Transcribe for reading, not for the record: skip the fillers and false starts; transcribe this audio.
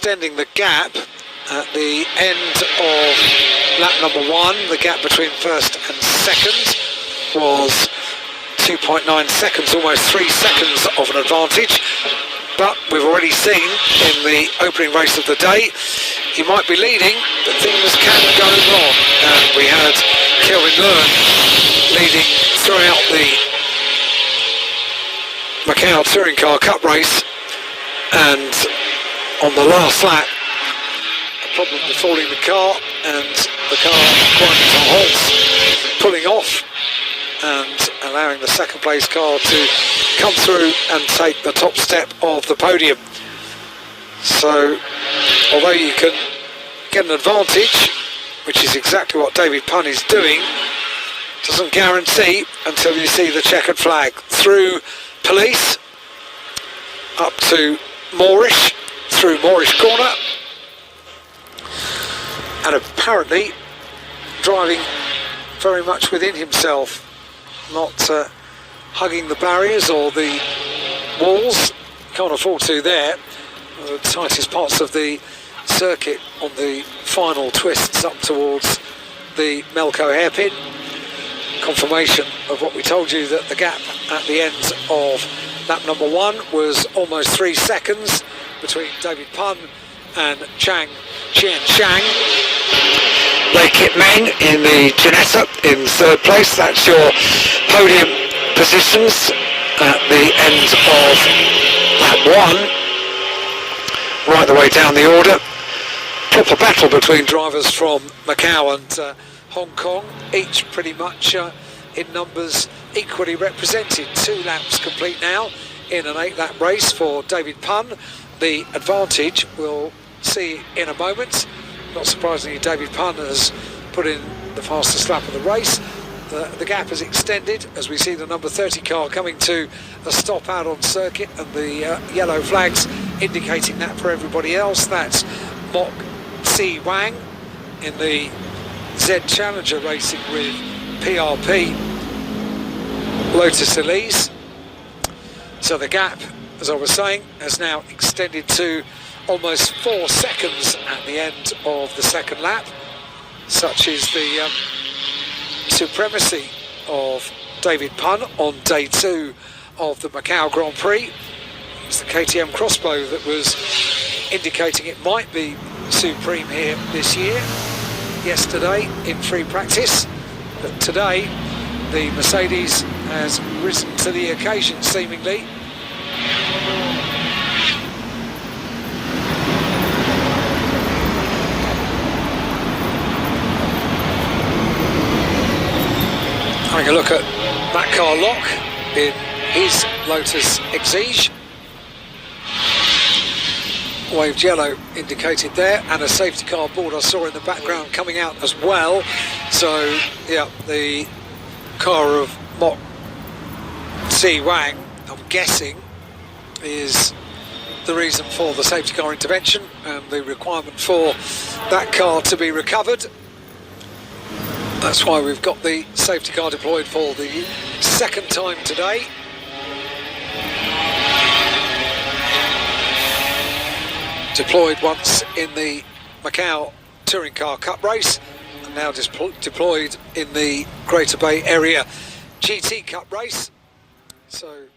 extending the gap at the end of lap number 1. The gap between first and second was 2.9 seconds, almost 3 seconds of an advantage. But we've already seen in the opening race of the day, he might be leading, but things can go wrong. And we had Kelvin Learn leading throughout the Macau Touring Car Cup race, and on the last lap, a problem befalling the car, and the car grinding to halts, pulling off and allowing the second place car to come through and take the top step of the podium. So although you can get an advantage, which is exactly what David Punn is doing, doesn't guarantee until you see the checkered flag. Through Police up to Moorish, through Moorish corner, and apparently driving very much within himself, not hugging the barriers or the walls. Can't afford to there. The tightest parts of the circuit on the final twists up towards the Melco hairpin. Confirmation of what we told you, that the gap at the end of lap number 1 was almost 3 seconds between David Punn and Chang Qianshang. Lei Kip Meng in the Ginetta in third place. That's your podium positions at the end of lap 1, right the way down the order. Proper battle between drivers from Macau and Hong Kong, each pretty much in numbers equally represented. 2 laps complete now in an 8-lap race for David Punn. The advantage we'll see in a moment. Not surprisingly, David Punn has put in the fastest lap of the race. The gap has extended as we see the number 30 car coming to a stop out on circuit, and the yellow flags indicating that for everybody else. That's Mok Si Wang in the Z Challenger racing with PRP Lotus Elise. So the gap, as I was saying, has now extended to almost 4 seconds at the end of the second lap. Such is the supremacy of David Punn on day 2 of the Macau Grand Prix. It's the KTM crossbow that was indicating it might be supreme here this year. Yesterday in free practice, but today the Mercedes has risen to the occasion seemingly. Having a look at that car lock in his Lotus Exige. Waved yellow indicated there, and a safety car board I saw in the background coming out as well. So yeah, the car of Mok Si Wang, I'm guessing, is the reason for the safety car intervention and the requirement for that car to be recovered. That's why we've got the safety car deployed for the second time today. Deployed once in the Macau Touring Car Cup race, and now deployed in the Greater Bay Area GT Cup race. So